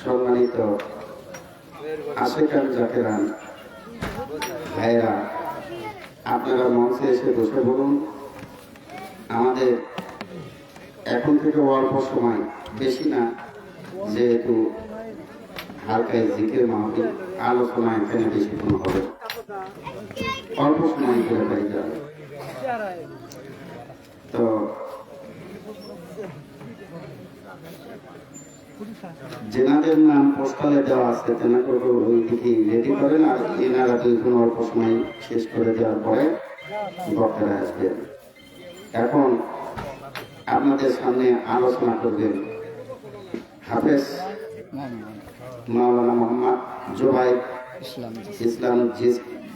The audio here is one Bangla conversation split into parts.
সম্মানিত আশেকান জাকেরান ভাইরা, আপনারা মঞ্চে এসে বসে বলুন। আমাদের এখন থেকে অল্প সময়, বেশি না, যেহেতু হালকা জিকির মাহফিল, আলোচনা এখানে বেশিক্ষণ হবে, অল্প সময় করে পাই যাবে। তো যেনাদের নাম পোস্টালে দেওয়া আছে তেনাকে ওই দিকে রেডি করেন, আর এনারা দুইজন অল্প সময় শেষ করে দেওয়ার পরে বক্তারা আসবেন। এখন আপনাদের সামনে আলোচনা করবেন হাফেজ মাওলানা মোহাম্মদ জুবাইর ইসলাম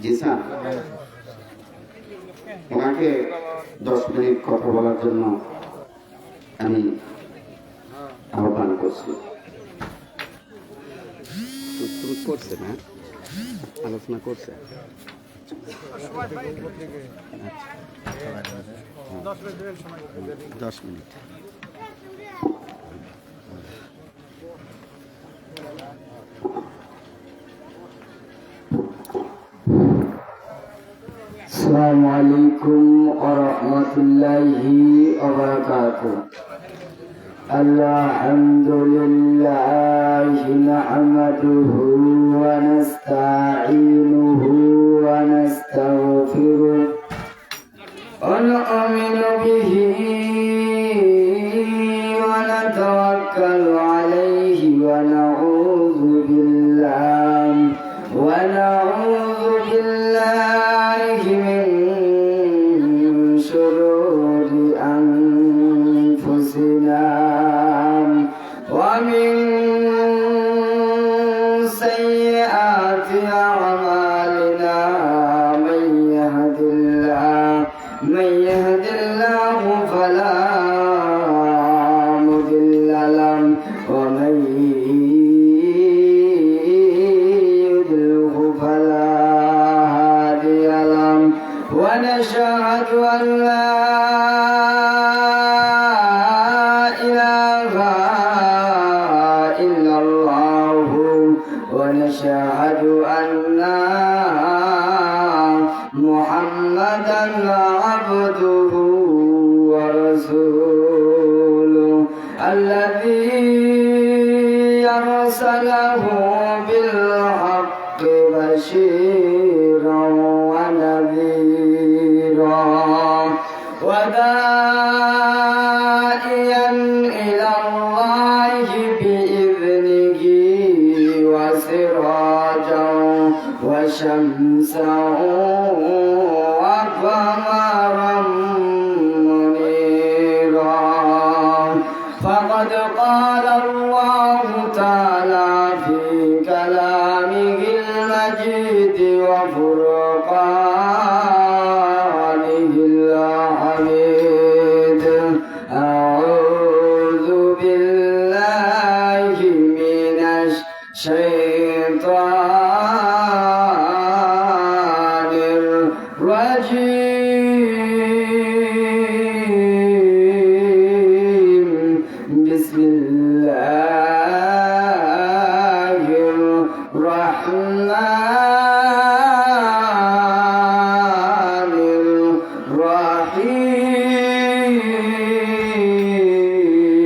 জিসান। ওনাকে 10 মিনিট কথা বলার জন্য আমি আহ্বান করছি। করছে না, আলোচনা করছে। 10 মিনিট। আসসালামু আলাইকুম ওয়া রাহমাতুল্লাহি ওয়া বারাকাতুহু। আলহামদুলিল্লাহি নাহমাদুহু ওয়া নাস্তাঈনুহু ওয়া নাস্তাগফিরুহু ওয়া নু'মিnu বিহি ওয়া নাতাওয়াক্কালু আলাইহি ওয়া নাউযু বিল্লাহি মিন শুরুরি আনফুসিনা ওয়া মিন সাইয়্যাতি আ'মালিনা। من يهد الله فلا مضل له ومن يضلله فلا هادي له ونشهد أن لا إله إلا الله ونشهد أن محمدا عبده ورسوله الذي أرسله بالحق بشيرا ونذيرا وداعيا إلى الله بإذنه وسراجا وشمسا وقمرا منيرا. فقد قال الله تعالى في كلامه المجيد وفرقانه الحميد: أعوذ بالله من الشيطان الرجيم. بسم الله الرحمن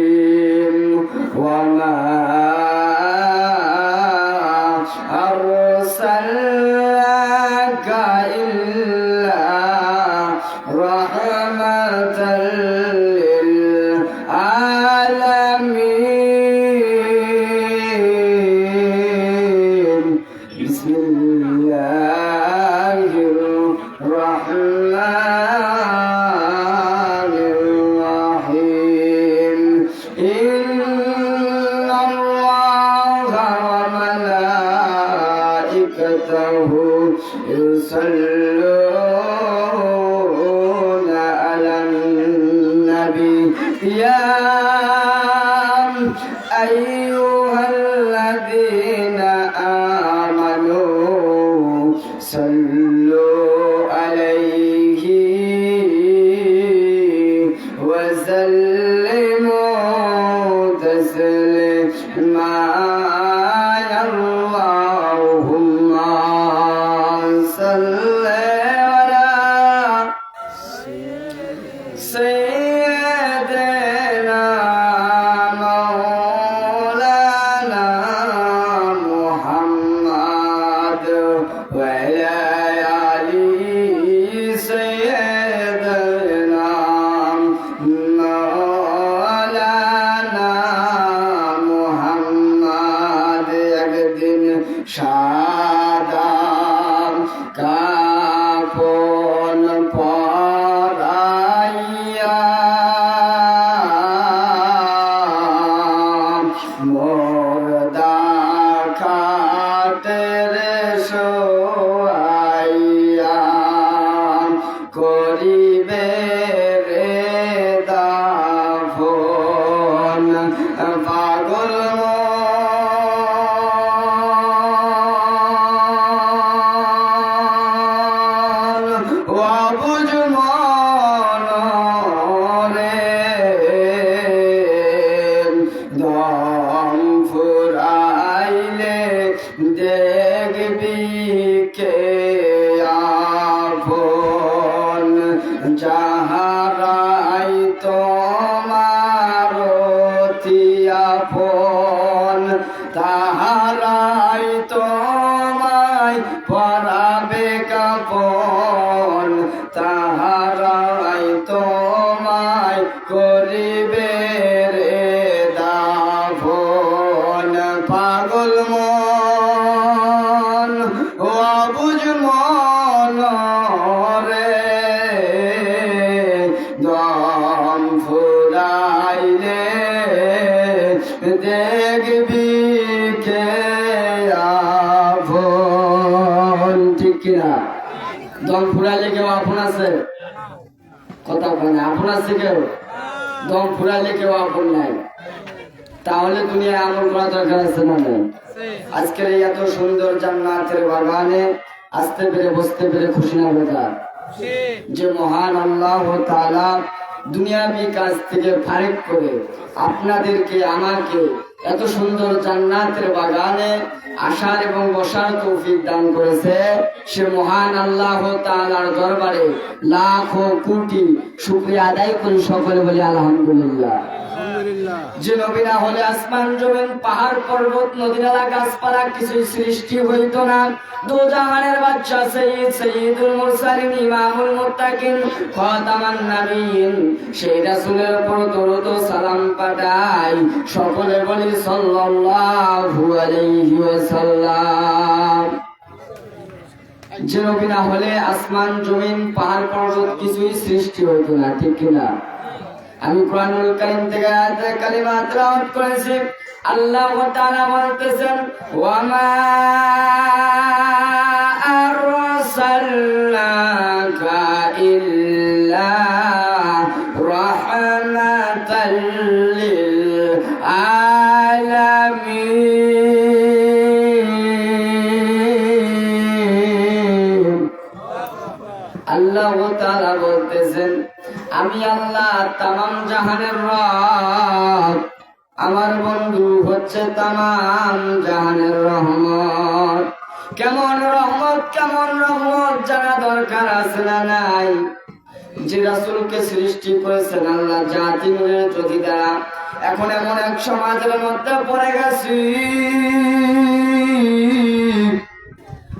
الرحيم. وما أرسلناك إلا رحمة للعالمين. بسم الله الرحمن الرحيم. إن الله وملائكته يصلون على النبي يا أيها الذين آمنوا صلوا عليه وسلموا تسليما. আল্লাহুম্মা সাল্লি আলা সাইয়্যিদিনা মাওলানা মুহাম্মদ ওয়া আলা আলি সাইয়্যিদিনা মাওলানা মুহাম্মদ। একদিন সাদা কাফন পরাইয়া মোরদা খাটের শোয়াইয়া করিবে রে দাফন পাগল অবুঝ মন রে দম ফুরাইলে দেখবি কে আপন যাহারাই তোমার অতি আপন তাহারাই তোমায় পরাবে কাপন তাহারাই তোমায় করিবে রে দাফন পাগল মন অবুঝ মন রে দম ফুরাইলে দেখবি কে আপন। ঠিক কিনা? দম ফুরাইলে কেউ আপন আছে? কথা বলে আপন আছে কেউ? দম ফুরাইলে কেউ আপন নাই। তাহলে দুনিয়ায় আমল করা দরকার আছে না নেই? আজকের এই এত সুন্দর জান্নাতের বাগানে আসতে পেরে বসতে পেরে খুশি না বেকার? যে মহান আল্লাহ তাআলা দুনিয়াবি কাজ থেকে ফারিক করে আপনাদেরকে আমাকে এত সুন্দর জান্নাতের বাগানে আসার এবং বসার তৌফিক দান করেছে, সে মহান আল্লাহ তাআলার দরবারে লাখো কোটি শুকরিয়া আদায় করি। সকলে বলি আলহামদুলিল্লাহ। যে নবী না হলে আসমান জমিন পাহাড় পর্বত নদী নালা গাছপালা কিছু সৃষ্টি হইতো না। দু জাহানের বাদশা সৈয়দুল মুরসালিন ইমামুল মুত্তাকিন খাতামান নবীন সেই রাসূলের উপর দরুদ ও সালাম পাঠাই। সকলে বলি সাল্লাল্লাহু আলাইহি ওয়াসাল্লাম। যে নবী না হলে আসমান জমিন পাহাড় পর্বত কিছুই সৃষ্টি হইতো না। ঠিক কিনা? আমি কোরআনুল কারীম থেকে আয়াতে কালিমা তেলাওয়াত করেছি। আল্লাহ তাআলা বলতেছেন ওয়া মা আরসালনাকা ইল্লা রাহমাতাল লিল আলামিন। আল্লাহ তাআলা বলতেছেন আমি আল্লাহ তামাম জাহানের রব, আমার বন্ধু হচ্ছে তামাম জাহানের রহমত। কেমন রহমত কেমন রহমত জানা দরকার আছে না নাই? যে রাসূলকে সৃষ্টি করেছেন আল্লাহ জাতি নূরের জ্যোতি দ্বারা, এখন এমন এক সমাজের মধ্যে পড়ে গেছি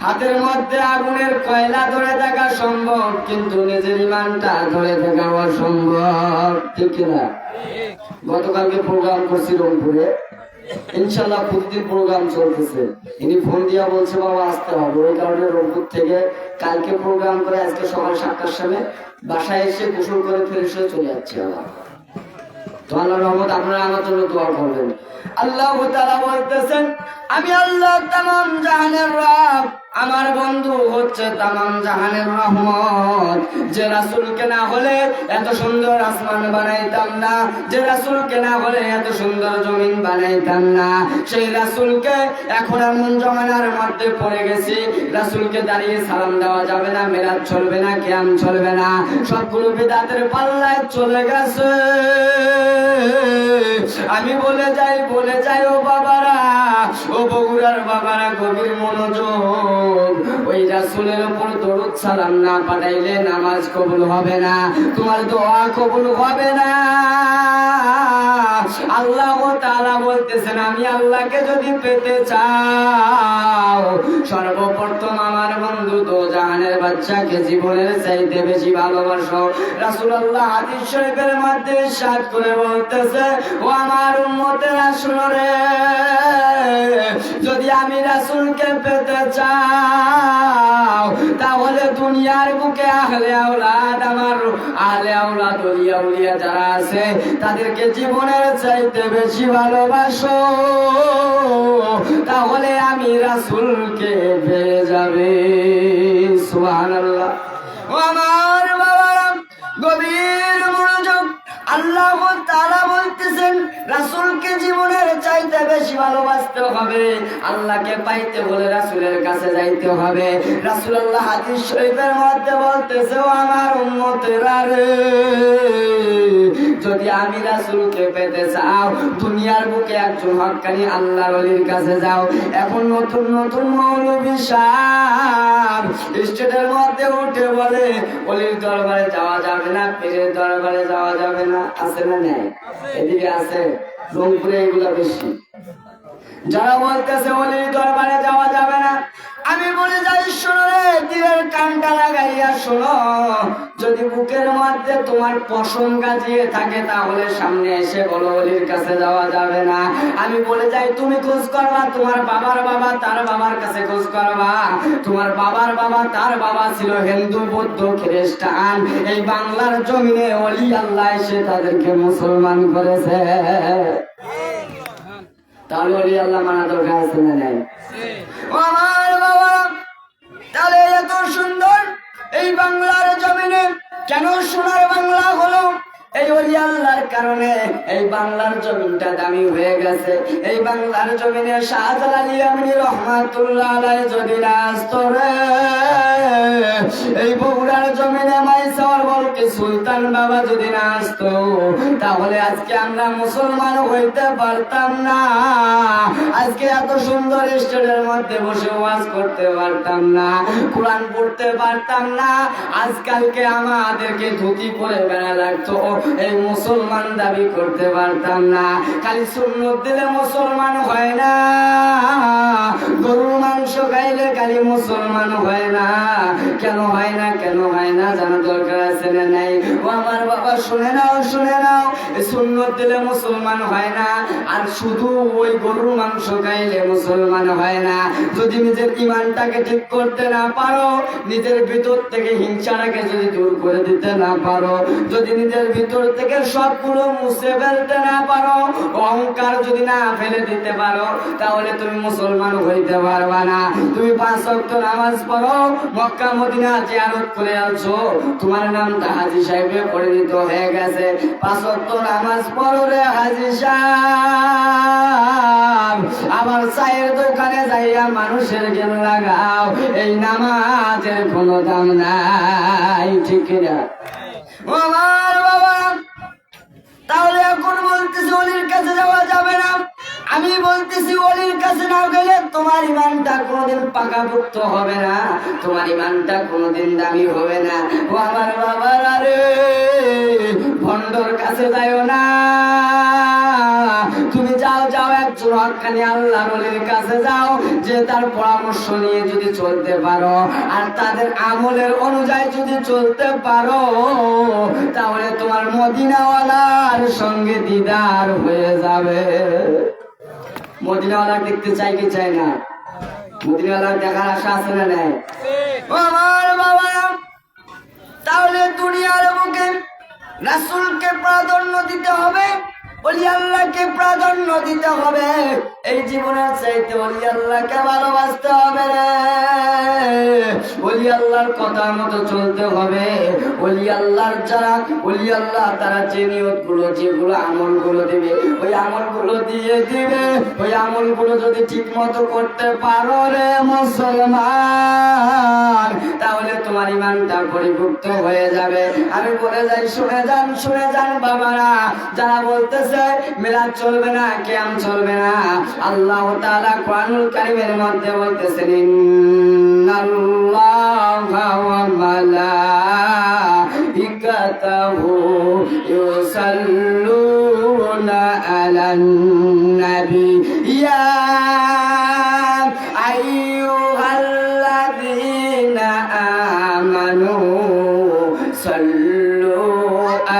হাতের মধ্যে আগুনের কয়লা ধরে থাকা সম্ভব, কিন্তু নিজের ইমানটা ধরে থাকা অসম্ভব। ঠিক না? গতকালকে প্রোগ্রাম করছি রংপুরে, ইনশাল্লাহ প্রতিদিন প্রোগ্রাম চলতেছে। ইনি ফোন দিয়া বলছে বাবা আসতে হবে, ওই কারণে রংপুর থেকে কালকে প্রোগ্রাম করে আজকে সকাল 7টার সময় বাসায় এসে গোসল করে ফ্রেশ হয়ে চলে যাচ্ছি। আবার তো আল্লাহর রহমত আপনারা আমার জন্য দোয়া করবেন। আল্লাহ তাআলা বলতেছেন আমি আল্লাহ তামাম জাহানের রব, আমার বন্ধু হচ্ছে তামাম জাহানের রহমত। যে রাসূলকে না হলে এত সুন্দর আসমান বানাইতাম না, যে রাসূলকে না হলে এত সুন্দর জমিন বানাইতাম না। সেই রাসূলকে এখন এমন জমানার মধ্যে পড়ে গেছি, রাসূলকে দাঁড়িয়ে সালাম দেওয়া যাবে না, মিলাদ চলবে না, কিয়াম চলবে না, সবগুলো বিদআতের পাল্লায় চলে গেছে। আমি বলে যাই ও বাবারা, ও বগুড়ার বাবারা, গভীর মনোযোগ। ওই রাসূলের উপর দরুদ সালাম না পাঠাইলে নামাজ কবুল হবে না, তোমার দোয়া কবুল হবে না। আল্লাহ তাআলা বলতেছেন, আমি আল্লাহকে যদি পেতে চাও, সর্বপ্রথম আমার বন্ধু তো জাহানের বাচ্চাকে জীবনের চাইতে বেশি ভালোবাসো। রাসূলুল্লাহ হাদিস শরীফের মধ্যে ইরশাদ করে বলতেছে, ও আমার উম্মতেরা শুনো রে, যদি আমি রাসূলকে পেতে চাও, তাহলে দুনিয়ার বুকে আহলে আওলাদ, আমার আহলে আওলাদ ওলিয়া উলিয়া যারা আছে, তাদেরকে জীবনের চাইতে বেশি ভালোবাসো, তাহলে আমি রাসূলকে পেয়ে যাবে। সুবহানাল্লাহ। ও আমার বাবারা, গভীর মনোযোগ। আল্লাহ তাআলা বলতেছেন, রাসূলকে জীবনের চাইতে বেশি ভালোবাসতে হবে। আল্লাহকে পাইতে হলে রাসূলের কাছে যাইতে হবে। রাসূলুল্লাহ হাদিস শরীফের মধ্যে বলতেছে, ও আমার উম্মতেরা রে, যদি আমি রাসূলকে পেতে চাও, দুনিয়ার বুকে একজন হক্কানি আল্লাহর ওলির কাছে যাও। এখন নতুন নতুন মৌলবী সাহেব স্টেজের মধ্যে উঠে বলে, ওলির দরবারে যাওয়া যাবে না, পীরের দরবারে যাওয়া যাবে না। আছে না নাই? এদিকে আছে, রংপুরে এগুলা বেশি। যারা বলতেছে ওলির দরবারে যাওয়া যাবে না, আমি বলে যাই, শোনো রে, দিলের কানটা লাগাইয়া শোনো। যদি বুকের মধ্যে তোমার পশম গাজিয়ে থাকে, তাহলে সামনে এসে বলো ওলির কাছে যাওয়া যাবে না। আমি বলে যাই, তুমি খোঁজ করবা, তোমার বাবার বাবা তার বাবার কাছে খোঁজ করবা। তোমার বাবার বাবা তার বাবা ছিল হিন্দু, বৌদ্ধ, খ্রিস্টান। এই বাংলার জমিনে ওলি আল্লাহ এসে তাদেরকে মুসলমান করেছে। তাহলে ওলি আল্লাহ মানা দরকার আছে না নাই? আমার বাবা, তাহলে এত সুন্দর এই বাংলার জমিনে কেন সোনার বাংলা হলো? এই ওলি আল্লাহর কারণে এই বাংলার জমিনটা দামি হয়ে গেছে। এই বাংলার জমিনে শাহজালাল ইয়ামানী রহমাতুল্লাহ আলাইহি যদি না আসতো রে, এই বগুড়ার জমিনে মাইসর বলকে সুলতান বাবা যদি না আসতো, তাহলে আজকে আমরা মুসলমান হইতে পারতাম না। আজকে এত সুন্দর স্টেজের মধ্যে বসে ওয়াজ করতে পারতাম না, কোরআন পড়তে পারতাম না। আজকালকে আমাদেরকে ধুতি পরে বেড়া লাগতো, এই মুসলমান দাবি করতে পারতাম না। খালি সুন্নত দিলে মুসলমান হয় না, গরুর মাংস খাইলে খালি মুসলমান হয় না। কেন হয় না, কেন হয় না জানা দরকার আছে না নাই? ও আমার বাবা, শুনে নাও, শুনে নাও, সুন্নত দিলে মুসলমান হয় না, আর শুধু ওই গরুর মাংস খাইলে মুসলমান হয় না। যদি নিজের ইমানটাকে ঠিক করতে না পারো, নিজের ভিতর থেকে হিংসাটাকে যদি দূর করে দিতে না পারো, যদি নিজের ভিতর থেকে সবগুলো মুছে ফেলতে না পারো, অহংকার যদি না ফেলে দিতে পারো, তাহলে তুমি মুসলমান হইতে পারবা না। তুমি 5 ওয়াক্ত নামাজ পড়ো, মক্কা মদিনা জিয়ারত করে আছো, তোমার নামটা হাজী সাহেবে পরিণত হয়ে গেছে। 5 ওয়াক্ত নামাজ পড়ো রে হাজী সাহেব, আবার চায়ের দোকানে যাইয়া মানুষের জ্ঞান লাগাও, এই নামাজের কোনো দাম নাই, ঠিক না? আমার বাবা, তাহলে এখন বলতেছি ওলির কাছে যাওয়া যাবে না। আমি বলতেছি ওলির কাছে না গেলে তোমার ইমানটা কোনোদিন পাকাপোক্ত হবে না, তোমার ইমানটা কোনোদিন দামি হবে না। ও আমার বাবারা রে, ভণ্ডর কাছে যাইও না, তুমি যাও যাও একজন হক্কানি আল্লাহর ওলির কাছে যাও, যে তার পরামর্শ নিয়ে যদি চলতে পারো আর তাদের আমলের অনুযায়ী যদি চলতে পারো, তাহলে তোমার মদিনাওয়ালার সঙ্গে দিদার হয়ে যাবে। মদিনাওয়ালা দেখতে চাই কি চাই না? মদিনাওয়ালা দেখার আশা আছে না নাই? আমার বাবা, তাহলে দুনিয়ার বুকে রাসূলকে প্রাধান্য দিতে হবে, ওলি আল্লাহকে প্রাধান্য দিতে হবে, এই জীবনের চাইতে ওলি আল্লাহকে ভালোবাসতে হবে রে। ওলি আল্লাহর কথা মতো চলতে হবে। ওলি আল্লাহর যারা ওলি আল্লাহ তারা যে নিয়তগুলো যেগুলো আমলগুলো দিবে ওই আমলগুলো দিয়ে দিবে। ওই আমলগুলো যদি ঠিক মতো করতে পারো রে মুসলমান, তাহলে তোমার ইমানটা পরিপূর্ণ হয়ে যাবে। আমি বলে যাই, শুনে যান বাবারা, যারা বলতেছে মিলাদ চলবে না, কিয়াম চলবে না, আল্লাহ তাআলা কোরআনুল কারীমের মধ্যে বলতেছেন ইন্নাল্লাহা ওয়া মালাইকাতাহু ইউসাল্লুনা আলান নবী ইয়া আইয়ুহাল্লাযীনা আমানু সাল্লু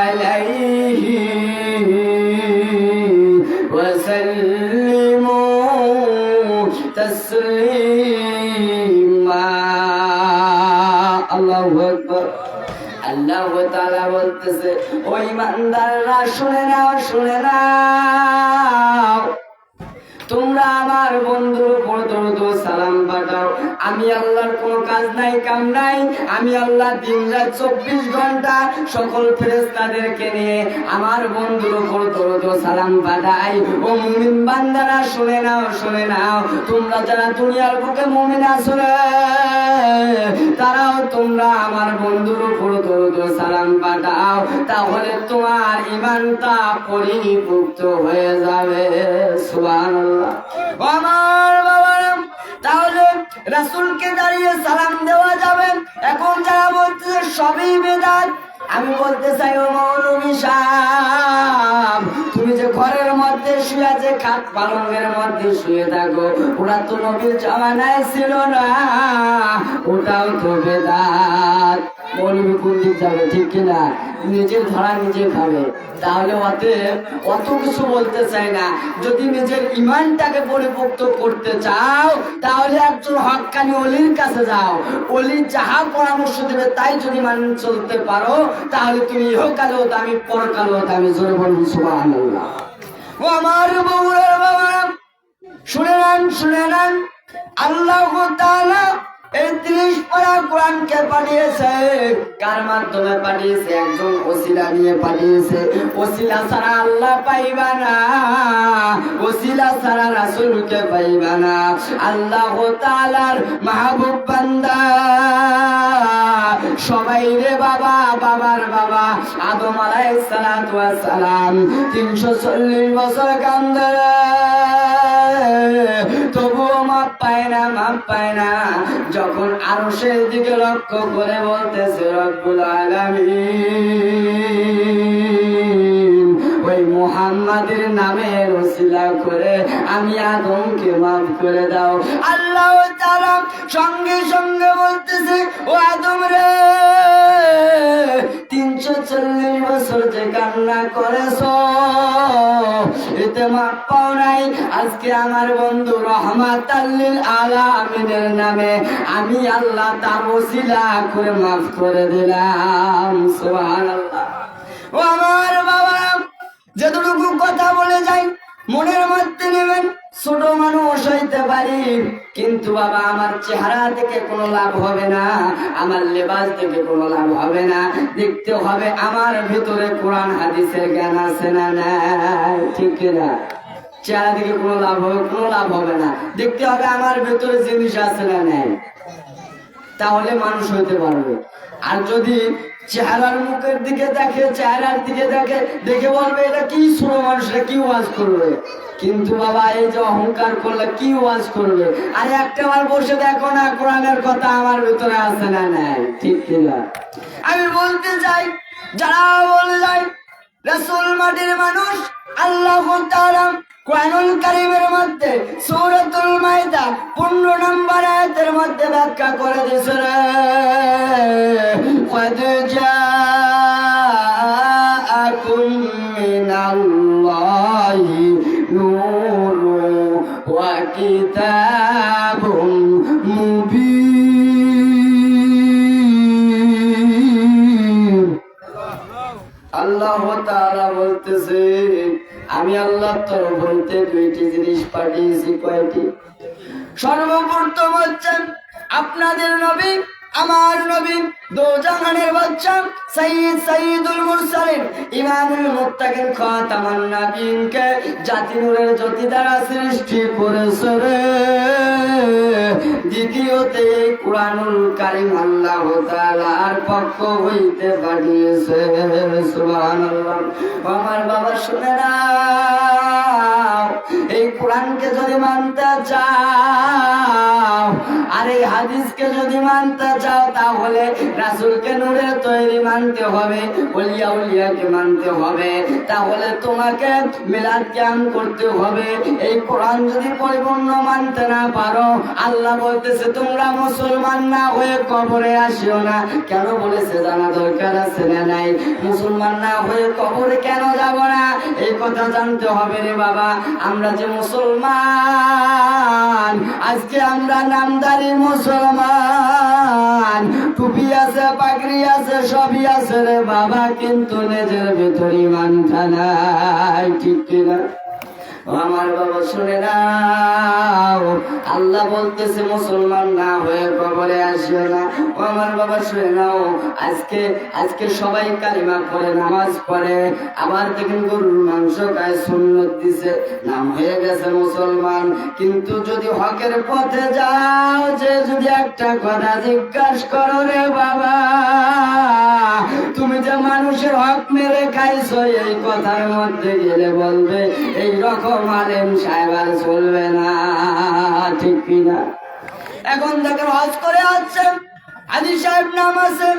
আলাইহি ওয়া সাল্লিমু তাসলিমা। আল্লাহু আকবার। আল্লাহ তাআলা বলতেছে, ও ঈমানদাররা শুনে নাও, তোমরা আমার বন্ধুর উপর দরুদ ও সালাম পাঠাও। আমি আল্লাহর কোনো কাজ নাই, কাম নাই। আমি আল্লাহ দিন-রাত 24 ঘন্টা সকল ফেরেশতাদেরকে নিয়ে আমার বন্ধুর উপর দরুদ ও সালাম পাঠাই। ও মুমিন বান্দারা শুনে নাও, তোমরা যারা দুনিয়ার বুকে মুমিন আছো রে, তারাও তোমরা আমার বন্ধুর উপর দরুদ ও সালাম পাঠাও, তাহলে তোমার ঈমানটা পরিপূর্ণ হয়ে যাবে। সুবহানাল্লাহ। আমার বাবারা, তাহলে রাসূলকে দাঁড়িয়ে সালাম দেওয়া যাবে। এখন যারা বলতেছে সবই বেদাত, আমি বলতে চাই ও মৌলভী সাহেব, তুমি যে ঘরের মধ্যে শুয়ে আছে, খাট পালঙ্গের মধ্যে শুয়ে থাকো, ওরা তো নবীর জামানায় ছিল না, ওটাও তো বেদাত। মৌলভী কোন দিক যাবে, ঠিক কিনা? নিজের ধরা নিজে খাবে। তাহলে অত কিছু বলতে চাই না। যদি নিজের ইমানটাকে পরিপূর্ণ করতে চাও, তাহলে একজন হক্কানি ওলির কাছে যাও। ওলি যাহা পরামর্শ দেবে তাই যদি মানে চলতে পারো, তাহলে তুমি ইহকালেও দামি, পরকালেও দামি। জোরে বলুন সুবহানাল্লাহ। ও আমার বউরা বাবা, শুনে নেন, আল্লাহ তাআলা এই 30 পারা কোরআনকে পাঠিয়েছে। কার মাধ্যমে পাঠিয়েছে? একজন ওসিলা নিয়ে পাঠিয়েছে। ওসিলা ছাড়া আল্লাহ পাইবা না, ওসিলা ছাড়া রাসূলকে পাইবা না। আল্লাহ তাআলার মাহবুব বান্দা সবাই রে বাবা, বাবার বাবা আদম আলাইহিস সালাতু ওয়াস সালাম 340 বছর কান্দে, তবুও মাপ পায় না। যখন আরশের দিকে লক্ষ্য করে বলতেছে রব্বুল আলামিন, ওই মুহাম্মাদের নামের ওসিলা করে আমি আদমকে মাফ করে দাও। আল্লাহ তাআলা সঙ্গে সঙ্গে বলতেছে, ও আদম রে, 340 বছর যে কান্না করেছো, এতে মাপ পাও নাই। আজকে আমার বন্ধু রহমাতাল লিল আলামিনের নামে আমি আল্লাহ তার ওসিলা করে মাফ করে দিলাম। সুবহানাল্লাহ। ও আমার বাবা, যতটুকু কথা বলে যাই মনের মধ্যে নেবেন। ছোট মানুষ হইতে পারি, কিন্তু বাবা আমার চেহারা থেকে কোনো লাভ হবে না, আমার লেবাস থেকে কোনো লাভ হবে না। দেখতে হবে আমার ভিতরে কোরআন হাদিসের জ্ঞান আছে না নাই, ঠিক না? চেহারা থেকে কোনো লাভ হবে না। দেখতে হবে আমার ভিতরে জিনিস আছে না নাই, তাহলে মানুষ হইতে পারবে। আর যদি চেহারার মুখের দিকে দেখে, চেহারার দিকে দেখে বলবে এটা কি ছোট মানুষরা কি ওয়াজ করবে, কিন্তু বাবা এই যে অহংকার করলে কি ওয়াজ করবে? আর একটা বার বসে দেখো না কোরআনের কথা আমার ভিতরে আছে না নাই, ঠিক কিনা? আমি বলতে চাই, যারা বলে যায় রাসূল মাটির মানুষ, আল্লাহ তাআলা কোরআনুল কারীমের মধ্যে সূরাতুল মাইদা 15 নম্বর আয়াতের মধ্যে ব্যাখ্যা করে দিয়েছে, قد جاءكم من الله نور وكتاب مبين। আল্লাহ তাআলা বলতেছে আমি আল্লাহর তরফ হইতে দুইটি জিনিস পাঠিয়েছি। কয়টি? সর্বপ্রথম হচ্ছে আপনাদের নবী, আমার নবী, দো জাহানের বাদশা, সাইয়্যিদুল মুরসালিন, ইমামুল মুত্তাকিন, খাতামান নবীনকে জাতি নূরের জ্যোতি দ্বারা সৃষ্টি করেছে রে। দ্বিতীয়তে কুরআনুল কারীম আল্লাহ তাআলার পক্ষ হইতে পাঠিয়েছে। সুবহানাল্লাহ। আমার বাবা শুনে নাও, এই কোরআনকে যদি মানতে চাও আর এই হাদিসকে যদি মানতে চাও, তাহলে রাসূলকে নূরের তৈরি মানতে হবে, ওলিয়া উলিয়াকে মানতে হবে, তাহলে তোমাকে মিলাদ কিয়াম করতে হবে। এই কোরআন যদি পরিপূর্ণ মানতে না পারো, আল্লাহ বলতেছে তোমরা মুসলমান না হয়ে কবরে আসিও না। কেন বলেছে জানা দরকার আছে না নাই? মুসলমান না হয়ে কবরে কেন যাব না, এই কথা জানতে হবে রে বাবা। আমরা যে মুসলমান, আজকে আমরা নামদারি মুসলমান, টুপি আছে, পাগড়ি আছে, সবই আছে রে বাবা, কিন্তু নিজের ভিতর ঈমানটা নাই। ঠিক কিনা? আমার বাবা শুনে নাও, আল্লাহ বলতেছে মুসলমান না হয়ে কবরে আসিও না। আমার বাবা শুনে নাও, আজকে সবাই কালিমা পড়ে, নামাজ পড়ে, আবার দেখেন গরুর মাংস খায়, সুন্নত দিছে, নাম হয়ে গেছে মুসলমান। কিন্তু যদি হকের পথে যাও, যে যদি একটা কথা জিজ্ঞাসা করো রে বাবা, তুমি যে মানুষের হক মেরে খাইছো, এই কথার মধ্যে গেলে বলবে এই রকম আলেম সাহেব আর চলবে না। ঠিক কিনা? এখন দেখেন হজ করে আসছে, হাজী সাহেব নাম আছে,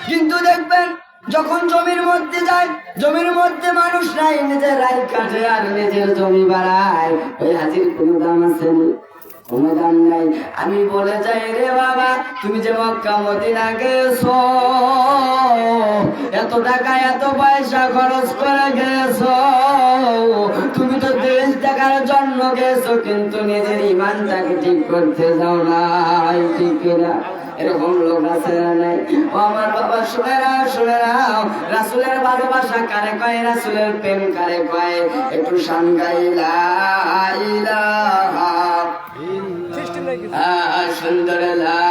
কিন্তু দেখবেন যখন জমির মধ্যে যায়, জমির মধ্যে মানুষ নাই, নিজের রায় কাটে আর নিজের জমি বাড়ায়, ওই হাজির কোনো দাম আছে? কোনো দাম নাই। আমি বলে যাই রে বাবা, তুমি যে মক্কা মদিনা গেছো, এত টাকা এত পয়সা খরচ করে গেছো, তুমি তো দেশ দেখার জন্য গেছো, কিন্তু নিজের ঈমানটাকে ঠিক করতে যাও নাই। ঠিক কিনা? এরকম লোক আছে না নাই? ও আমার বাবা শুনে নাও, শুনে নাও, রাসূলের ভালোবাসা কারে কয়, রাসূলের প্রেম কারে কয়, একটু শান গাইলা ইলাহা সুন্দর লা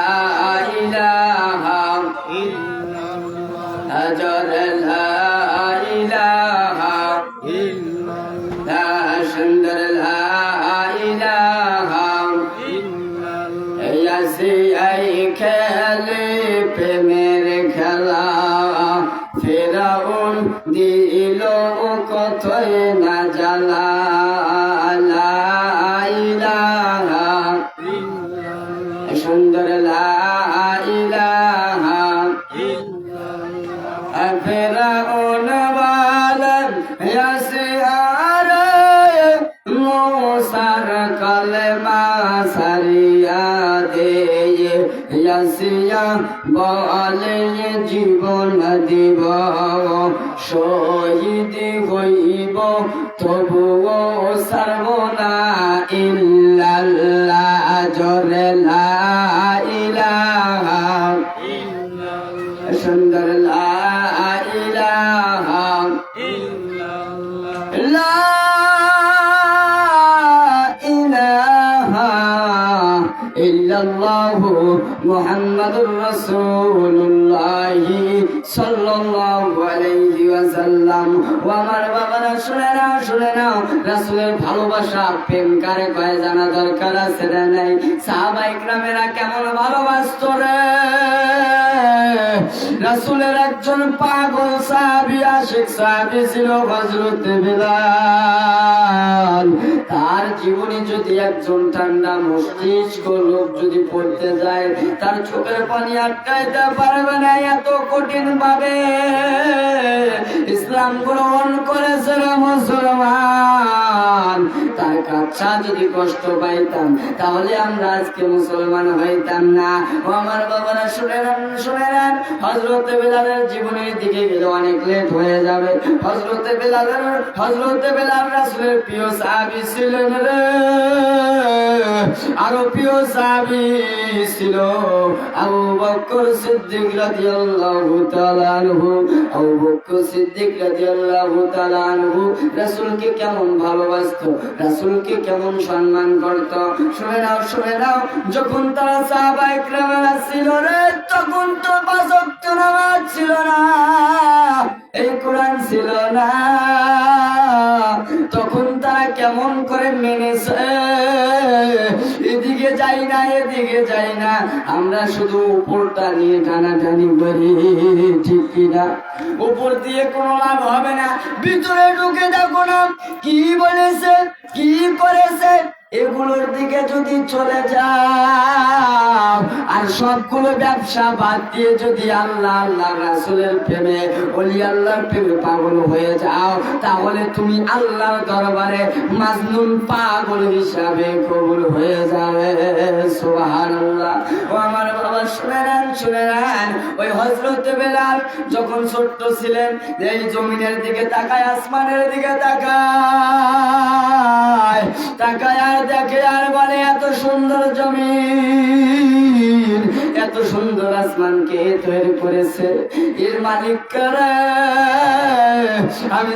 ইলাহা হাজার লা ইলাহা সুন্দর লা ইলাহা ইয়াসিয়াই খেলে প্রেমের খেলা, ফেরাউন দিল কতই না জ্বালা। লা ইলাহা সুন্দর লা ইলাহা ফেরাউন বলেন ইয়াসিয়ার মুসার কলমা সারিয়া দে, ইয়াসিয়া বলে জীবন দিব, শহীদ হইব তবুও ছাড়ব না ইল্লাল্লাহ। জোরে লা ইলাহা সুন্দর লা ইলাহা লা ইলাহা ইল্লাল্লাহু মুহাম্মাদুর রাসূলুল্লাহ সাল্লাল্লাহু আলাইহি ওয়াসাল্লাম। ও আমার বাবারা শুনে নাও, শুনে নাও, রাসূলের ভালোবাসা প্রেম কারে কয় জানা দরকার আছে না নাই? সাহাবায়ে কেরামেরা কেমন ভালোবাসতো রে। রাসূলের একজন পাগল সাহাবী, আশিক সাহাবী ছিল হযরত বিলাল। তার জীবনে যদি একজন ঠান্ডা মস্তিষ্ক লোক যদি পড়তে যায়, তার চোখের পানি আটকাইতে পারবে না, এত কঠিন ভাবে ইসলাম গ্রহণ করেছে মুসলমান। তার কাছে যদি কষ্ট পাইতাম, তাহলে আমরা আজকে মুসলমান হইতাম না। ও আমার বাবারা শুনে নেন, শুনে নেন, হযরত হযরতে বেলালের জীবনের দিকে গেলে অনেক লেট হয়ে যাবে। হযরতে বেলাল রাসূলের প্রিয় সাহাবী ছিলেন রে। আরো প্রিয় সাহাবী ছিল আবু বকর সিদ্দিক রাদিয়াল্লাহু তাআলা আনহু। আবু বকর সিদ্দিক রাদিয়াল্লাহু তাআলা আনহু রাসূলকে কেমন ভালোবাসতো, রাসূলকে কেমন সম্মান করত। শুনে নাও যখন তারা সাহাবায়ে কেরামেরা ছিল রে, তখন তো পাঁচ ওয়াক্ত নামাজ ছিল না, এই কোরআন ছিল না। তখন তারা কেমন করে মেনেছে, এদিকে যাই না এদিকে যাই না, আমরা শুধু উপরটা নিয়ে টানাটানি করি, ঠিক কিনা? উপর দিয়ে কোনো লাভ হবে না, ভিতরে ঢুকে দেখো না কি বলেছে কি করেছে, এগুলোর দিকে যদি চলে যাও আর সবগুলো ব্যবসা বাদ দিয়ে যদি আল্লাহ আল্লাহ রাসূলের প্রেমে ওলি আল্লাহর প্রেমে পাগল হয়ে যাও, তাহলে তুমি আল্লাহর দরবারে মাজনুন পাগল হিসাবে কবুল হয়ে যাবে। সুবহানাল্লাহ। ও আমার বাবা শুনে নেন, ওই হযরতে বেলাল যখন ছোট্ট ছিলেন, এই জমিনের দিকে তাকায়, আসমানের দিকে তাকায় আর দেখে আর বলে এত সুন্দর জমিন, এত সুন্দর আসমান কে তৈরি করেছে, এর মালিক কারা? আমি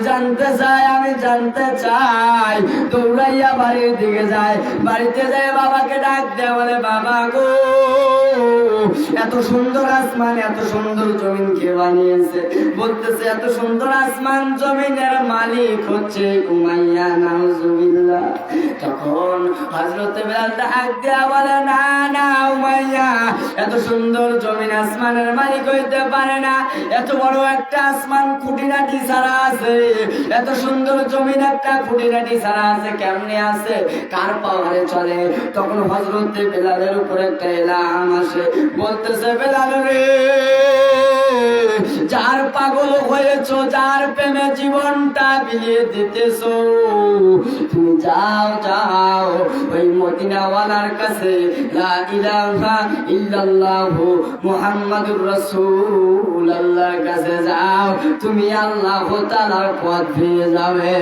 জানতে চাই। দৌড়াইয়া বাড়ির দিকে যায়, বাড়িতে যায় বাবাকে ডাক দেয়, বলে বাবা গো, এত সুন্দর আসমান এত সুন্দর জমিন কে বানিয়েছে? বলতেছে এত সুন্দর আসমান জমিনের মালিক হচ্ছে উমাইয়া, নাউজুবিল্লাহ। তখন হযরতে বেলাল ডাক দেয়া বলে না না উমাইয়া, এত সুন্দর জমিন আসমানের মালিক হইতে পারে না, এত বড় একটা আসমান খুঁটিনাটি ছাড়া আছে, এত সুন্দর জমিন একটা খুঁটিনাটি ছাড়া আছে, কেমনে আছে, কার পাওয়ারে চলে? তখন হযরতে বেলালের উপর একটা এলাম আসে, বলতেছে বেলাল রে, যার পাগল হয়েছো, যার প্রেমে জীবনটা বিলিয়ে দিতেছো, তুমি যাও ওই মদিনাওয়ালার কাছে, লা ইলাহা ইল্লাল্লাহু মুহাম্মাদুর রাসূলুল্লাহর কাছে যাও, তুমি আল্লাহ তাআলার পথ পেয়ে যাবে।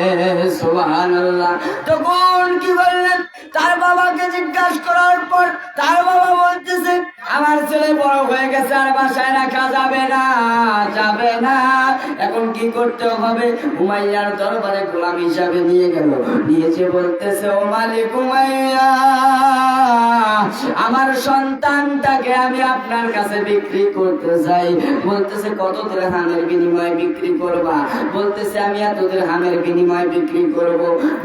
সুবহানাল্লাহ। তখন কি বললেন? তার বাবাকে জিজ্ঞাসা করার পর তার বাবা বলতেছে আমার ছেলে বড় হয়ে গেছে, আর বাসায় রাখা যাবে না। এখন কি করতে হবে? উমাইয়ার দরবারে গোলাম হিসাবে নিয়েছে, বলতেছে ও মালিক উমাইয়া, আমার সন্তানটাকে আমি আপনার কাছে বিক্রি করতে চাই। বলতেছে কত দিরহামের বিনিময়ে বিক্রি করবা? বলতেছে আমি এত দিরহামের বিনিময়ে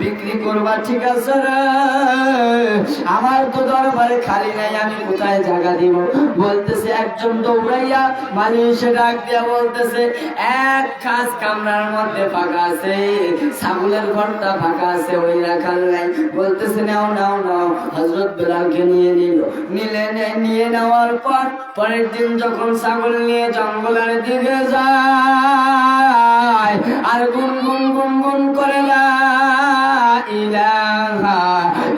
বিক্রি করবা। ঠিক আছে রে, আমার তো দরবারে খালি নাই, আমি কোথায় জায়গা দিব? বলতেছে একজন দৌড়াইয়া মানুষে ডাক দিয়া বলতেছে এক খাস কামরার মধ্যে ফাঁকা আছে, ছাগলের ঘরটা ফাঁকা আছে, ওই রাখাল নাই। বলতেছে নাও। হযরত বেলালকে নিয়ে নেওয়ার পর পরের দিন যখন ছাগল নিয়ে জঙ্গলের দিকে যায় আর গুনগুন করে লা ইলাহা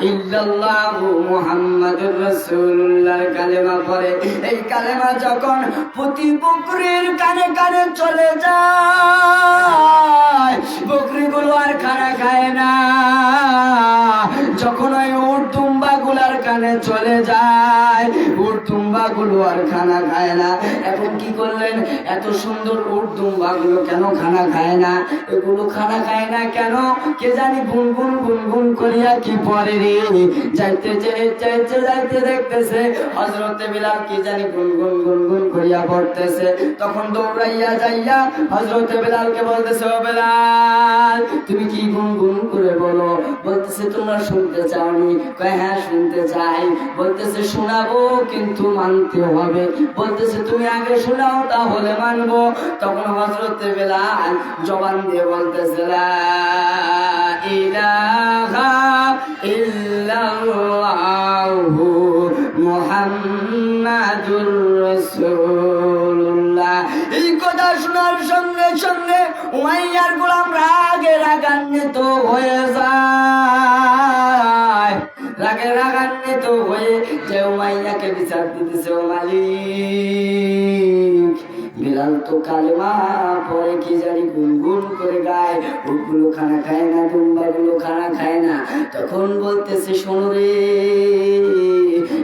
ইল্লাল্লাহু মুহাম্মাদুর রাসূলুল্লাহর কালেমা পড়ে, এই কালেমা যখন প্রতি বকরির কানে কানে চলে যায়, বকরিগুলো আর খানা খায় না। যখন ওই উট দুম্বা গুলার কানে চলে যায়, উট দুম্বা গুলো আর খানা খায় না। এখন কি করলেন? এত সুন্দর উট দুম্বা গুলো কেন খানা খায় না? এগুলো খানা খায় না কেন? কে জানি গুনগুন করিয়া কি পরে রে, যাইতে দেখতেছে হযরতে বেলাল কি জানি গুনগুন করিয়া পড়তেছে। তখন দৌড়াইয়া যাইয়া হযরতে বেলালকে বলতেছে ও বেলাল, তুমি কি গুনগুন করে বলো? বলতেছে তোমরা শুনতে চাওনি? কয় হ্যাঁ শুনতে চাই। বলতেছে শোনাবো কিন্তু মানতে হবে। বলতেছে তুমি আগে শোনাও তাহলে মানবো। তখন হযরতে বেলাল জবান দিয়ে বলতেছে লা ইলাহা ইল্লাল্লাহু মুহাম্মাদুর রাসূলুল্লাহ। এই কথা শোনার সঙ্গে সঙ্গে উমাইয়ার গোলাম রাগান্বিত হয়ে যায়। রাগান্বিত হয়ে যে উমাইয়াকে বিচার দিতেছে, ও মালিক বিলাল তো কালেমা পরে কি জানি গুনগুন করে গায়, উটগুলো খানা খায় না, দুম্বাগুলো খানা খায় না। তখন বলতেছে শোনো রে,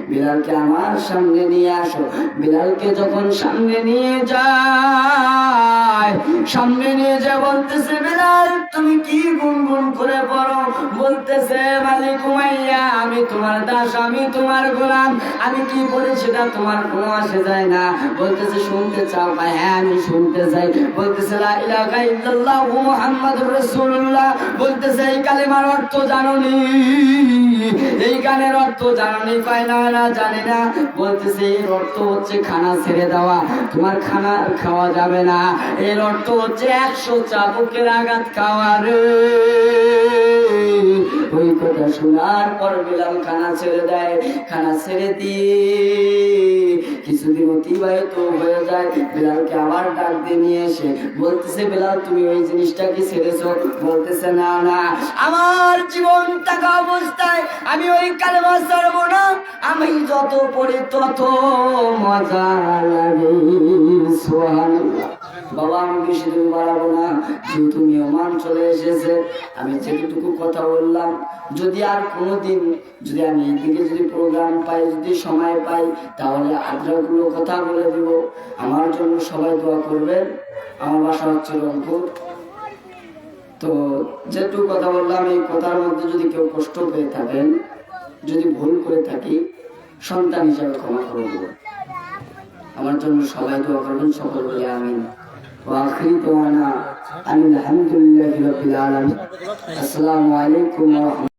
বিলালকে আমার সামনে নিয়ে আসো। বিলালকে যখন সামনে নিয়ে যায়, সামনে নিয়ে যা বলতেছে বিলাল তুমি কি গুনগুন করে পড়ো? বলতেছে মালিক উমাইয়া আমি তোমার দাস, আমি তোমার গোলাম, আমি কি বলি সেটা তোমার কোনো আসে যায় না। বলতেছে শুনতে চাও? হ্যাঁ আমি শুনতে চাই। বলতেছে লা ইলাহা ইল্লাল্লাহু মুহাম্মাদুর রাসূলুল্লাহ। বলতেছে এই কালেমার অর্থ জানোনি? এই গানের অর্থ জানোনি? পায় না না জানি না। বলতেছে এর অর্থ হচ্ছে খানা ছেড়ে দেওয়া, তোমার খানা খাওয়া যাবে না। এর অর্থ হচ্ছে 100 চাবুকের আঘাত খাওয়া রে। ওই কথা শোনার পর বিলাল খানা ছেড়ে দেয়। খানা ছেড়ে দিয়ে কিছুদিন অতিবাহিত হয়ে যায়। বিলালকে আবার ডাক দিয়ে নিয়ে এসে বলতেছে বিলাল তুমি ওই জিনিসটা কি ছেড়েছো? বলতেছে না না, আমার জীবন থাকা অবস্থায় আমি ওই কালেমা ছাড়বো না, আমি যত পড়ি তত মজা লাগে। সুবহানাল্লাহ। বাবা আমি বেশি দিন বাড়াবো না, যেহেতু মেহমান চলে এসেছে। আমি যেটুকু কথা বললাম, যদি আর কোনোদিন যদি আমি এইদিকে যদি প্রোগ্রাম পাই, যদি সময় পাই, তাহলে আদ্রাগুলো কথা বলে দিব। আমার জন্য সবাই দোয়া করবেন। আমার বাসা হচ্ছে রংপুর। তো যেটুকু কথা বললাম, এই কথার মধ্যে যদি কেউ কষ্ট পেয়ে থাকেন, যদি ভুল করে থাকি, সন্তান হিসাবে ক্ষমা করে দেব। আমার জন্য সবাই দোয়া করবেন, সকল বলে আমিন। وآخر دعوانا أن الحمد لله رب العالمين. السلام عليكم ورحمة الله.